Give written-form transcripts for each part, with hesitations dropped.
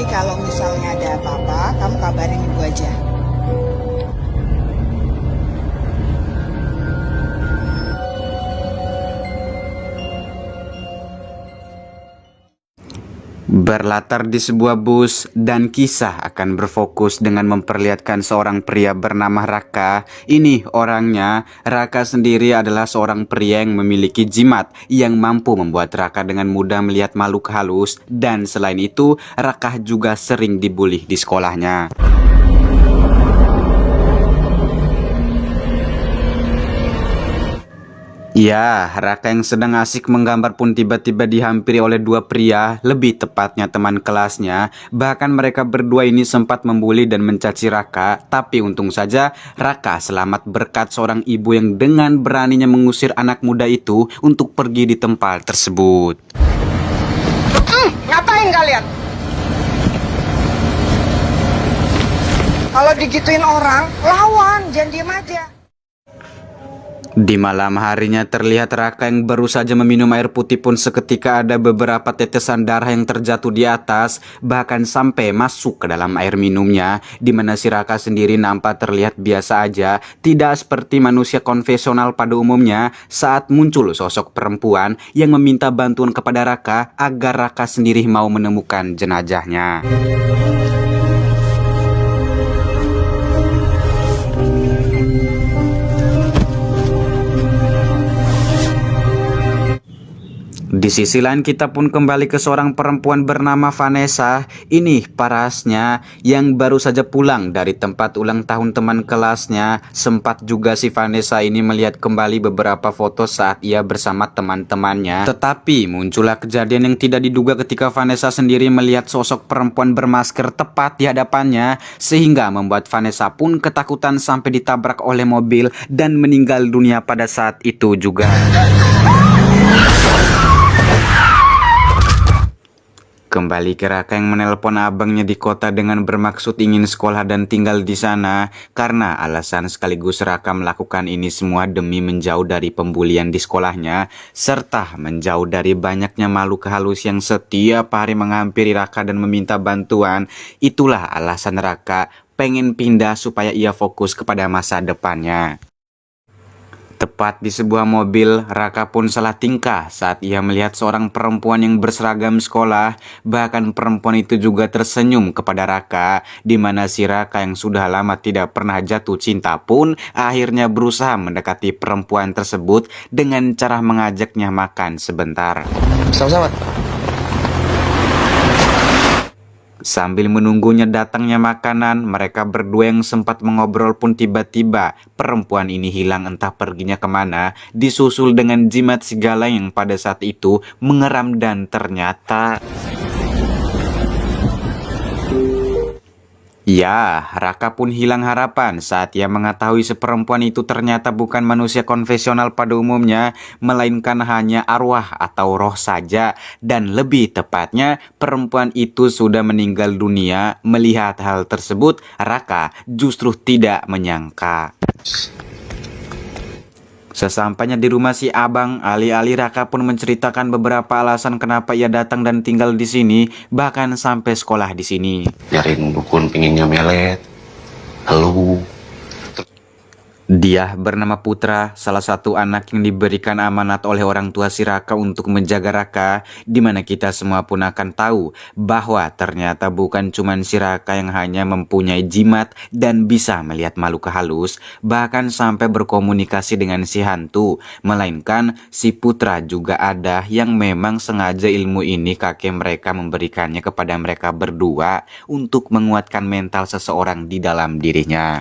Nanti kalau misalnya ada apa-apa, kamu kabarin ibu aja. Berlatar di sebuah bus dan kisah akan berfokus dengan memperlihatkan seorang pria bernama Raka. Ini orangnya, Raka sendiri adalah seorang pria yang memiliki jimat yang mampu membuat Raka dengan mudah melihat makhluk halus. Dan selain itu, Raka juga sering dibully di sekolahnya. Ya, Raka yang sedang asik menggambar pun tiba-tiba dihampiri oleh dua pria, lebih tepatnya teman kelasnya. Bahkan mereka berdua ini sempat membuli dan mencaci Raka, tapi untung saja Raka selamat berkat seorang ibu yang dengan beraninya mengusir anak muda itu untuk pergi di tempat tersebut. Ngapain kalian? Kalau digituin orang, lawan, jangan diem aja. Di malam harinya terlihat Raka yang baru saja meminum air putih pun seketika ada beberapa tetesan darah yang terjatuh di atas, bahkan sampai masuk ke dalam air minumnya, di mana si Raka sendiri nampak terlihat biasa aja, tidak seperti manusia konvensional pada umumnya. Saat muncul sosok perempuan yang meminta bantuan kepada Raka agar Raka sendiri mau menemukan jenazahnya. Di sisi lain kita pun kembali ke seorang perempuan bernama Vanessa. Ini parasnya yang baru saja pulang dari tempat ulang tahun teman kelasnya. Sempat juga si Vanessa ini melihat kembali beberapa foto saat ia bersama teman-temannya. Tetapi muncullah kejadian yang tidak diduga ketika Vanessa sendiri melihat sosok perempuan bermasker tepat di hadapannya, sehingga membuat Vanessa pun ketakutan sampai ditabrak oleh mobil dan meninggal dunia pada saat itu juga. Kembali ke Raka yang menelpon abangnya di kota dengan bermaksud ingin sekolah dan tinggal di sana. Karena alasan sekaligus Raka melakukan ini semua demi menjauh dari pembulian di sekolahnya, serta menjauh dari banyaknya makhluk halus yang setiap hari menghampiri Raka dan meminta bantuan. Itulah alasan Raka pengen pindah supaya ia fokus kepada masa depannya. Tepat di sebuah mobil, Raka pun salah tingkah saat ia melihat seorang perempuan yang berseragam sekolah. Bahkan perempuan itu juga tersenyum kepada Raka, di mana si Raka yang sudah lama tidak pernah jatuh cinta pun akhirnya berusaha mendekati perempuan tersebut dengan cara mengajaknya makan sebentar. Sama-sama. Sambil menunggunya datangnya makanan, mereka berdua yang sempat mengobrol pun tiba-tiba perempuan ini hilang entah perginya kemana, disusul dengan jimat segala yang pada saat itu mengeram dan ternyata... Ya, Raka pun hilang harapan saat ia mengetahui si perempuan itu ternyata bukan manusia konvensional pada umumnya, melainkan hanya arwah atau roh saja. Dan lebih tepatnya, perempuan itu sudah meninggal dunia. Melihat hal tersebut, Raka justru tidak menyangka. Sesampainya di rumah si abang, alih-alih Raka pun menceritakan beberapa alasan kenapa ia datang dan tinggal di sini, bahkan sampai sekolah di sini. Nyariin dukun pinginnya melet. Halo. Dia bernama Putra, salah satu anak yang diberikan amanat oleh orang tua si Raka untuk menjaga Raka, di mana kita semua pun akan tahu bahwa ternyata bukan cuma si Raka yang hanya mempunyai jimat dan bisa melihat makhluk halus, bahkan sampai berkomunikasi dengan si hantu, melainkan si Putra juga ada yang memang sengaja ilmu ini kakek mereka memberikannya kepada mereka berdua untuk menguatkan mental seseorang di dalam dirinya.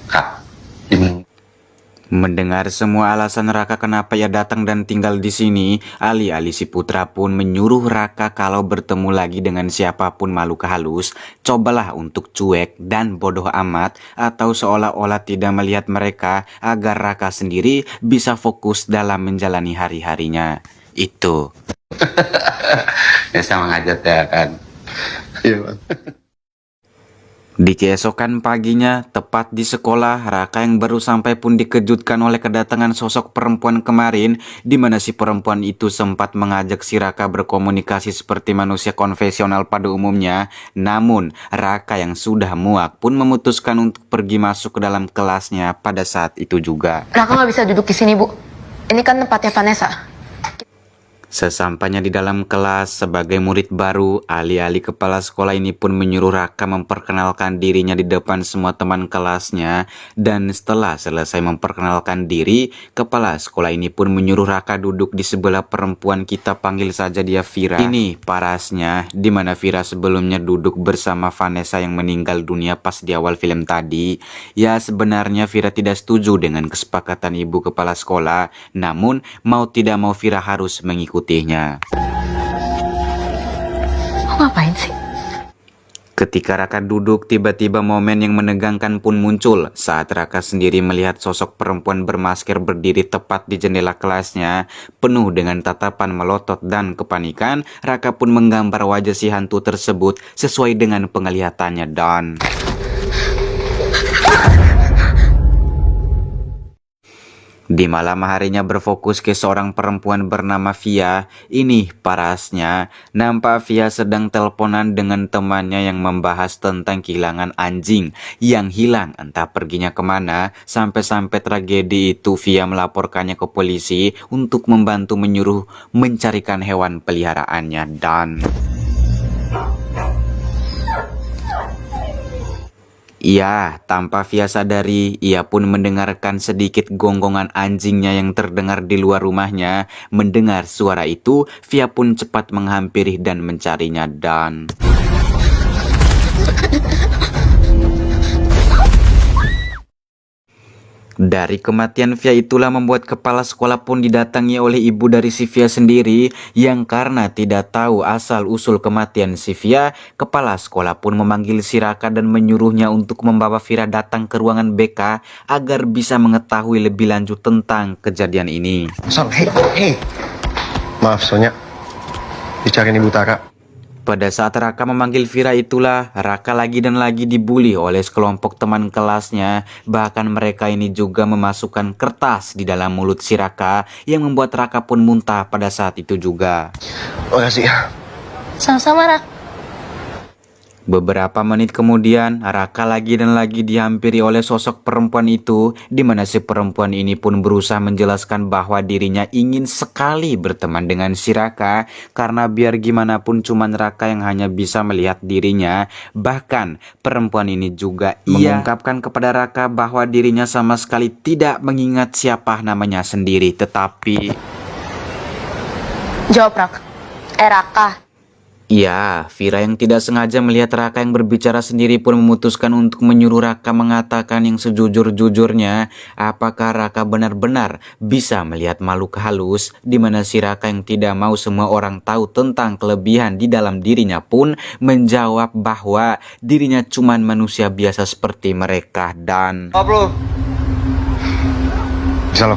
Kak, Mendengar semua alasan Raka kenapa ia datang dan tinggal di sini, alih-alih si Putra pun menyuruh Raka kalau bertemu lagi dengan siapapun makhluk halus, cobalah untuk cuek dan bodoh amat atau seolah-olah tidak melihat mereka agar Raka sendiri bisa fokus dalam menjalani hari-harinya. Itu. ya sama ngajak ya kan. Iya bang. Di keesokan paginya, tepat di sekolah, Raka yang baru sampai pun dikejutkan oleh kedatangan sosok perempuan kemarin, di mana si perempuan itu sempat mengajak si Raka berkomunikasi seperti manusia konvensional pada umumnya. Namun, Raka yang sudah muak pun memutuskan untuk pergi masuk ke dalam kelasnya pada saat itu juga. Raka nggak bisa duduk di sini, Bu. Ini kan tempatnya Vanessa. Sesampainya di dalam kelas sebagai murid baru, alih-alih kepala sekolah ini pun menyuruh Raka memperkenalkan dirinya di depan semua teman kelasnya. Dan setelah selesai memperkenalkan diri, kepala sekolah ini pun menyuruh Raka duduk di sebelah perempuan, kita panggil saja dia Vira. Ini parasnya, di mana Vira sebelumnya duduk bersama Vanessa yang meninggal dunia pas di awal film tadi. Ya sebenarnya Vira tidak setuju dengan kesepakatan ibu kepala sekolah, namun mau tidak mau Vira harus mengikuti. Mau ngapain sih? Ketika Raka duduk, tiba-tiba momen yang menegangkan pun muncul saat Raka sendiri melihat sosok perempuan bermasker berdiri tepat di jendela kelasnya. Penuh dengan tatapan melotot dan kepanikan, Raka pun menggambar wajah si hantu tersebut sesuai dengan penglihatannya dan... Di malam harinya berfokus ke seorang perempuan bernama Via. Ini parasnya, nampak Via sedang teleponan dengan temannya yang membahas tentang kehilangan anjing yang hilang entah perginya kemana. Sampai-sampai tragedi itu Via melaporkannya ke polisi untuk membantu menyuruh mencarikan hewan peliharaannya dan... Iya, tanpa Via sadari, ia pun mendengarkan sedikit gonggongan anjingnya yang terdengar di luar rumahnya. Mendengar suara itu, Via pun cepat menghampiri dan mencarinya dan... Dari kematian Via itulah membuat kepala sekolah pun didatangi oleh ibu dari si Via sendiri, yang karena tidak tahu asal-usul kematian si Via, kepala sekolah pun memanggil si Raka dan menyuruhnya untuk membawa Vira datang ke ruangan BK agar bisa mengetahui lebih lanjut tentang kejadian ini. Son, hey. Maaf Sonya, dicariin Ibu Tara. Pada saat Raka memanggil Vira itulah, Raka lagi dan lagi dibully oleh sekelompok teman kelasnya. Bahkan mereka ini juga memasukkan kertas di dalam mulut si Raka, yang membuat Raka pun muntah pada saat itu juga. Makasih ya. Sama-sama, Rak. Beberapa menit kemudian, Raka lagi dan lagi dihampiri oleh sosok perempuan itu, di mana si perempuan ini pun berusaha menjelaskan bahwa dirinya ingin sekali berteman dengan si Raka, karena biar gimana pun cuman Raka yang hanya bisa melihat dirinya. Bahkan perempuan ini juga mengungkapkan kepada Raka bahwa dirinya sama sekali tidak mengingat siapa namanya sendiri, tetapi... Jawab, Rak. Raka. Ya, Vira yang tidak sengaja melihat Raka yang berbicara sendiri pun memutuskan untuk menyuruh Raka mengatakan yang sejujur-jujurnya. Apakah Raka benar-benar bisa melihat makhluk halus, di mana si Raka yang tidak mau semua orang tahu tentang kelebihan di dalam dirinya pun menjawab bahwa dirinya cuman manusia biasa seperti mereka dan... Bisa lo?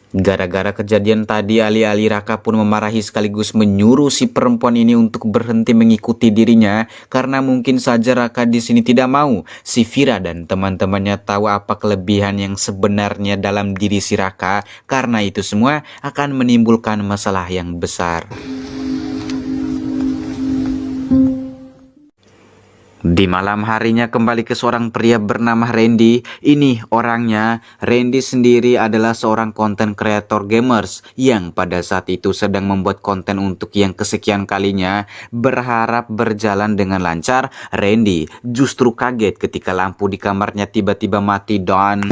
Gara-gara kejadian tadi, alih-alih Raka pun memarahi sekaligus menyuruh si perempuan ini untuk berhenti mengikuti dirinya, karena mungkin saja Raka di sini tidak mau si Vira dan teman-temannya tahu apa kelebihan yang sebenarnya dalam diri si Raka, karena itu semua akan menimbulkan masalah yang besar. Di malam harinya kembali ke seorang pria bernama Randy. Ini orangnya. Randy sendiri adalah seorang konten kreator gamers yang pada saat itu sedang membuat konten untuk yang kesekian kalinya. Berharap berjalan dengan lancar, Randy justru kaget ketika lampu di kamarnya tiba-tiba mati dan...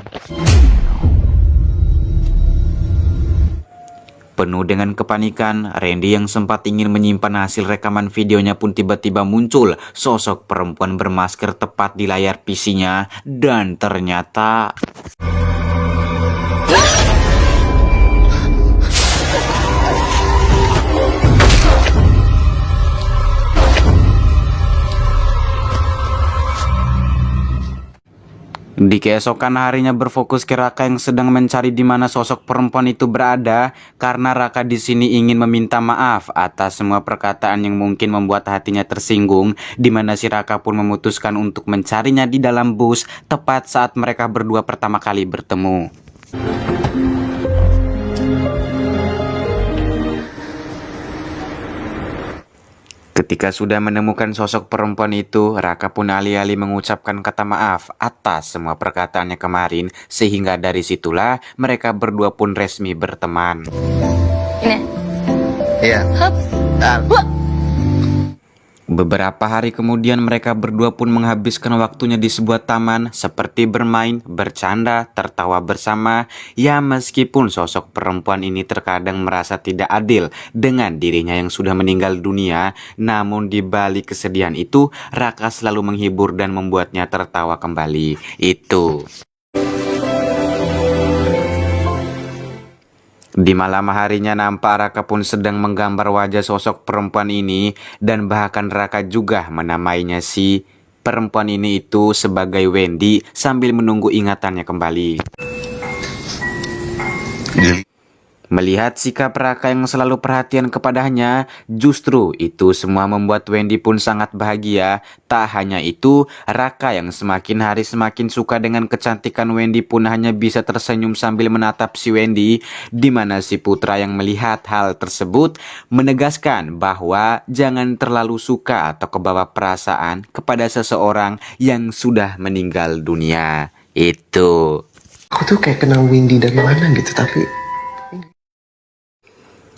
Penuh dengan kepanikan, Randy yang sempat ingin menyimpan hasil rekaman videonya pun tiba-tiba muncul sosok perempuan bermasker tepat di layar PC-nya, dan ternyata... Di keesokan harinya berfokus ke Raka yang sedang mencari di mana sosok perempuan itu berada, karena Raka di sini ingin meminta maaf atas semua perkataan yang mungkin membuat hatinya tersinggung, di mana si Raka pun memutuskan untuk mencarinya di dalam bus tepat saat mereka berdua pertama kali bertemu. Ketika sudah menemukan sosok perempuan itu, Raka pun alih-alih mengucapkan kata maaf atas semua perkataannya kemarin, sehingga dari situlah mereka berdua pun resmi berteman. Ini. Iya. Hup. Wah. Beberapa hari kemudian mereka berdua pun menghabiskan waktunya di sebuah taman seperti bermain, bercanda, tertawa bersama. Ya meskipun sosok perempuan ini terkadang merasa tidak adil dengan dirinya yang sudah meninggal dunia, namun di balik kesedihan itu Raka selalu menghibur dan membuatnya tertawa kembali. Itu. Di malam harinya nampak Raka pun sedang menggambar wajah sosok perempuan ini, dan bahkan Raka juga menamainya si perempuan ini itu sebagai Wendy sambil menunggu ingatannya kembali. Melihat sikap Raka yang selalu perhatian kepadanya, justru itu semua membuat Wendy pun sangat bahagia. Tak hanya itu, Raka yang semakin hari semakin suka dengan kecantikan Wendy pun hanya bisa tersenyum sambil menatap si Wendy, di mana si putra yang melihat hal tersebut menegaskan bahwa jangan terlalu suka atau kebawa perasaan kepada seseorang yang sudah meninggal dunia. Itu. Aku tuh kayak kenal Windy dari mana gitu, tapi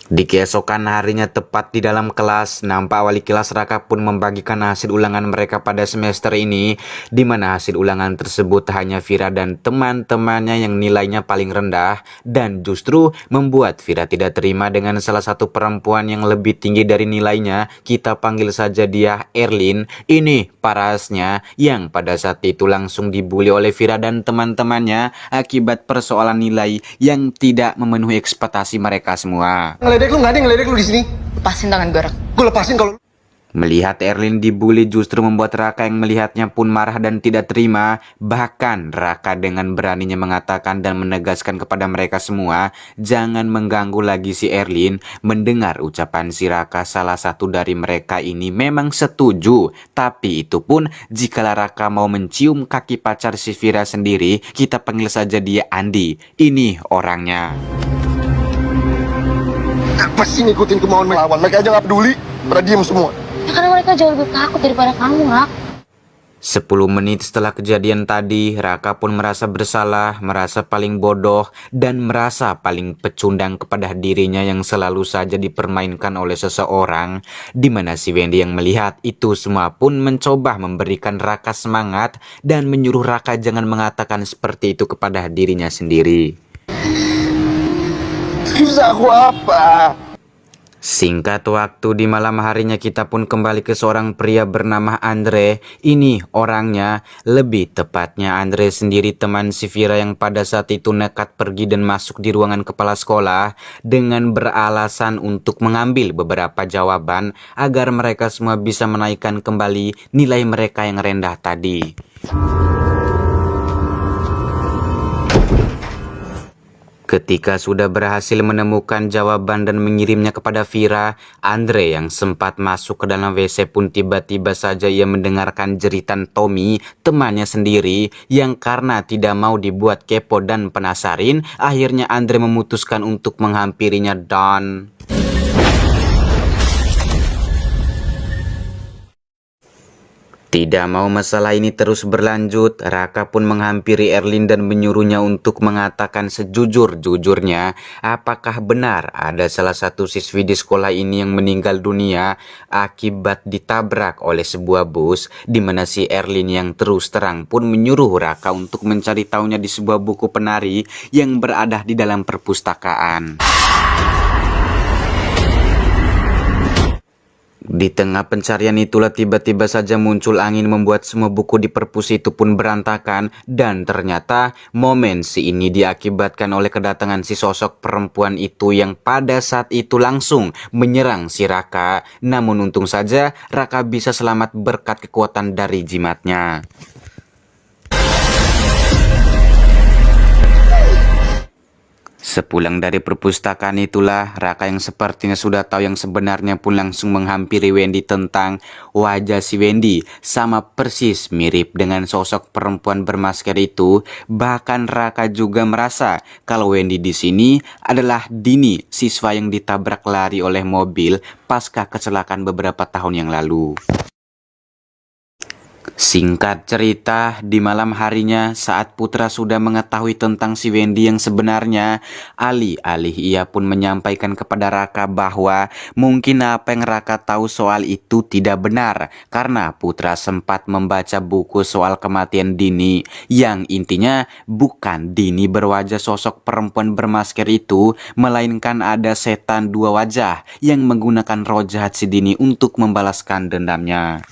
di keesokan harinya tepat di dalam kelas, nampak wali kelas Raka pun membagikan hasil ulangan mereka pada semester ini, di mana hasil ulangan tersebut hanya Vira dan teman-temannya yang nilainya paling rendah, dan justru membuat Vira tidak terima dengan salah satu perempuan yang lebih tinggi dari nilainya. Kita panggil saja dia Erlin. Ini parasnya yang pada saat itu langsung dibully oleh Vira dan teman-temannya akibat persoalan nilai yang tidak memenuhi ekspektasi mereka semua. ngeledek lu nggak ada yang ngeledek lu di sini. Lepasin tangan gue, Rak. Gue lepasin kalau Melihat Erlin dibully justru membuat Raka yang melihatnya pun marah dan tidak terima. Bahkan Raka dengan beraninya mengatakan dan menegaskan kepada mereka semua, jangan mengganggu lagi si Erlin. Mendengar ucapan si Raka, salah satu dari mereka ini memang setuju. Tapi itu pun jikalau Raka mau mencium kaki pacar si Vira sendiri, kita panggil saja dia Andi. Ini orangnya. apa sih ngikutin kemauan melawan? Mereka aja nggak peduli, pada diem semua. Ya karena mereka jauh lebih takut daripada kamu, Rak. 10 menit setelah kejadian tadi, Raka pun merasa bersalah, merasa paling bodoh, dan merasa paling pecundang kepada dirinya yang selalu saja dipermainkan oleh seseorang, di mana si Wendy yang melihat itu semua pun mencoba memberikan Raka semangat dan menyuruh Raka jangan mengatakan seperti itu kepada dirinya sendiri. Terus aku apa? Singkat waktu di malam harinya kita pun kembali ke seorang pria bernama Andre. Ini orangnya, lebih tepatnya Andre sendiri teman si Vira yang pada saat itu nekat pergi dan masuk di ruangan kepala sekolah dengan beralasan untuk mengambil beberapa jawaban agar mereka semua bisa menaikkan kembali nilai mereka yang rendah tadi. Ketika sudah berhasil menemukan jawaban dan mengirimnya kepada Vira, Andre yang sempat masuk ke dalam WC pun tiba-tiba saja ia mendengarkan jeritan Tommy, temannya sendiri, yang karena tidak mau dibuat kepo dan penasaran, akhirnya Andre memutuskan untuk menghampirinya dan... Tidak mau masalah ini terus berlanjut, Raka pun menghampiri Erlin dan menyuruhnya untuk mengatakan sejujur-jujurnya apakah benar ada salah satu siswi di sekolah ini yang meninggal dunia akibat ditabrak oleh sebuah bus, di mana si Erlin yang terus terang pun menyuruh Raka untuk mencari tahunya di sebuah buku penari yang berada di dalam perpustakaan. Di tengah pencarian itulah tiba-tiba saja muncul angin membuat semua buku di perpus itu pun berantakan, dan ternyata momen si ini diakibatkan oleh kedatangan si sosok perempuan itu yang pada saat itu langsung menyerang si Raka. Namun untung saja Raka bisa selamat berkat kekuatan dari jimatnya. Sepulang dari perpustakaan itulah, Raka yang sepertinya sudah tahu yang sebenarnya pun langsung menghampiri Wendy tentang wajah si Wendy. Sama persis mirip dengan sosok perempuan bermasker itu. Bahkan Raka juga merasa kalau Wendy di sini adalah Dini, siswa yang ditabrak lari oleh mobil pasca kecelakaan beberapa tahun yang lalu. Singkat cerita, di malam harinya saat Putra sudah mengetahui tentang si Wendy yang sebenarnya, alih-alih ia pun menyampaikan kepada Raka bahwa mungkin apa yang Raka tahu soal itu tidak benar, karena Putra sempat membaca buku soal kematian Dini yang intinya bukan Dini berwajah sosok perempuan bermasker itu, melainkan ada setan dua wajah yang menggunakan roh jahat si Dini untuk membalaskan dendamnya.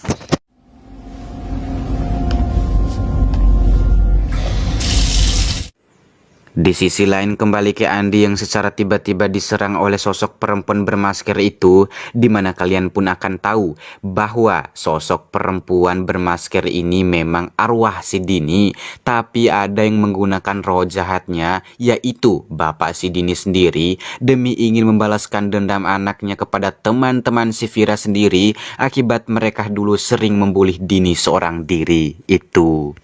Di sisi lain kembali ke Andi yang secara tiba-tiba diserang oleh sosok perempuan bermasker itu, di mana kalian pun akan tahu bahwa sosok perempuan bermasker ini memang arwah si Dini, tapi ada yang menggunakan roh jahatnya, yaitu bapak si Dini sendiri, demi ingin membalaskan dendam anaknya kepada teman-teman si Vira sendiri akibat mereka dulu sering membuli Dini seorang diri itu.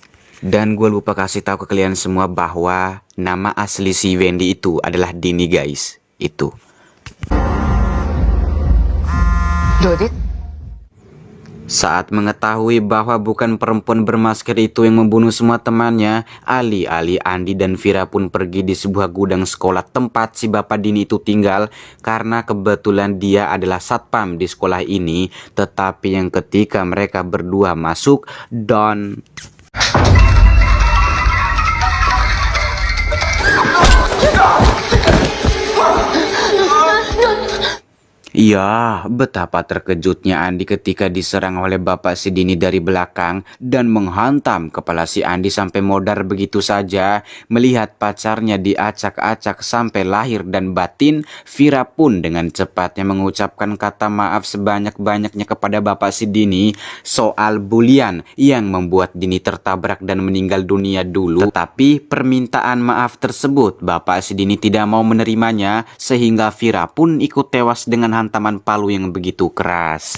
Dan gue lupa kasih tahu ke kalian semua bahwa nama asli si Wendy itu adalah Dini guys. Itu. Dodit? Saat mengetahui bahwa bukan perempuan bermasker itu yang membunuh semua temannya, alih-alih Andi dan Vira pun pergi di sebuah gudang sekolah tempat si bapak Dini itu tinggal, karena kebetulan dia adalah satpam di sekolah ini. Tetapi yang ketika mereka berdua masuk dan... Ya, betapa terkejutnya Andi ketika diserang oleh bapak si Dini dari belakang dan menghantam kepala si Andi sampai modar begitu saja. Melihat pacarnya diacak-acak sampai lahir dan batin, Vira pun dengan cepatnya mengucapkan kata maaf sebanyak-banyaknya kepada bapak si Dini soal bulian yang membuat Dini tertabrak dan meninggal dunia dulu. Tetapi permintaan maaf tersebut bapak si Dini tidak mau menerimanya, sehingga Vira pun ikut tewas dengan hantaman palu yang begitu keras.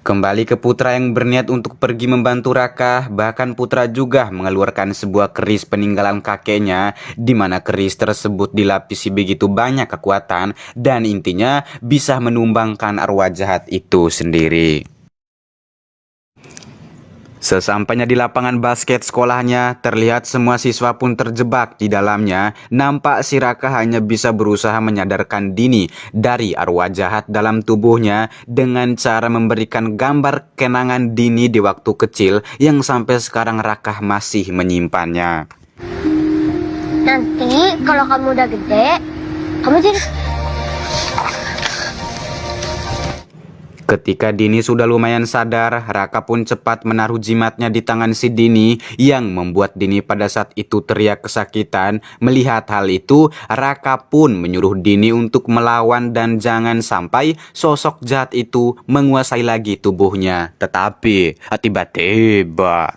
Kembali ke Putra yang berniat untuk pergi membantu Raka, bahkan Putra juga mengeluarkan sebuah keris peninggalan kakeknya, di mana keris tersebut dilapisi begitu banyak kekuatan dan intinya bisa menumbangkan arwah jahat itu sendiri. Sesampainya di lapangan basket sekolahnya, terlihat semua siswa pun terjebak di dalamnya. Nampak si Raka hanya bisa berusaha menyadarkan Dini dari arwah jahat dalam tubuhnya dengan cara memberikan gambar kenangan Dini di waktu kecil yang sampai sekarang Raka masih menyimpannya. Nanti kalau kamu udah gede, kamu jadi... Ketika Dini sudah lumayan sadar, Raka pun cepat menaruh jimatnya di tangan si Dini yang membuat Dini pada saat itu teriak kesakitan. Melihat hal itu, Raka pun menyuruh Dini untuk melawan dan jangan sampai sosok jahat itu menguasai lagi tubuhnya. Tetapi tiba-tiba...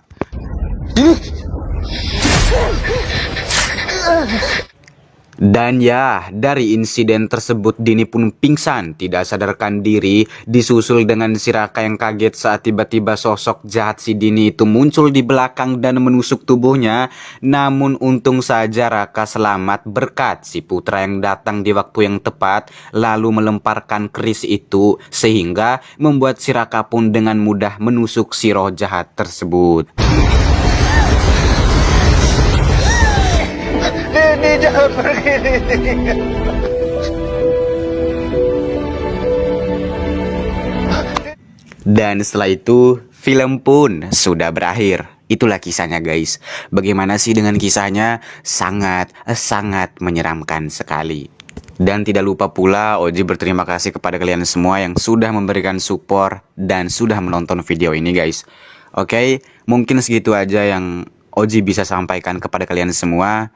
Dan ya, dari insiden tersebut Dini pun pingsan, tidak sadarkan diri, disusul dengan si Raka yang kaget saat tiba-tiba sosok jahat si Dini itu muncul di belakang dan menusuk tubuhnya. Namun untung saja Raka selamat berkat si Putra yang datang di waktu yang tepat, lalu melemparkan keris itu, sehingga membuat si Raka pun dengan mudah menusuk si roh jahat tersebut. Dini jangan pergi, Dini. Dan setelah itu film pun sudah berakhir. Itulah kisahnya guys. Bagaimana sih dengan kisahnya? Sangat menyeramkan sekali. Dan tidak lupa pula Oji berterima kasih kepada kalian semua yang sudah memberikan support dan sudah menonton video ini guys. Oke, mungkin segitu aja yang Oji bisa sampaikan kepada kalian semua.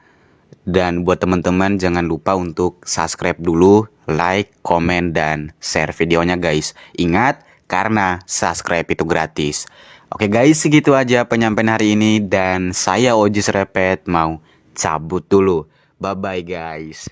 Dan buat teman-teman jangan lupa untuk subscribe dulu, like, komen, dan share videonya guys. Ingat, karena subscribe itu gratis. Oke guys, segitu aja penyampaian hari ini dan saya Oji Serepet mau cabut dulu. Bye bye guys.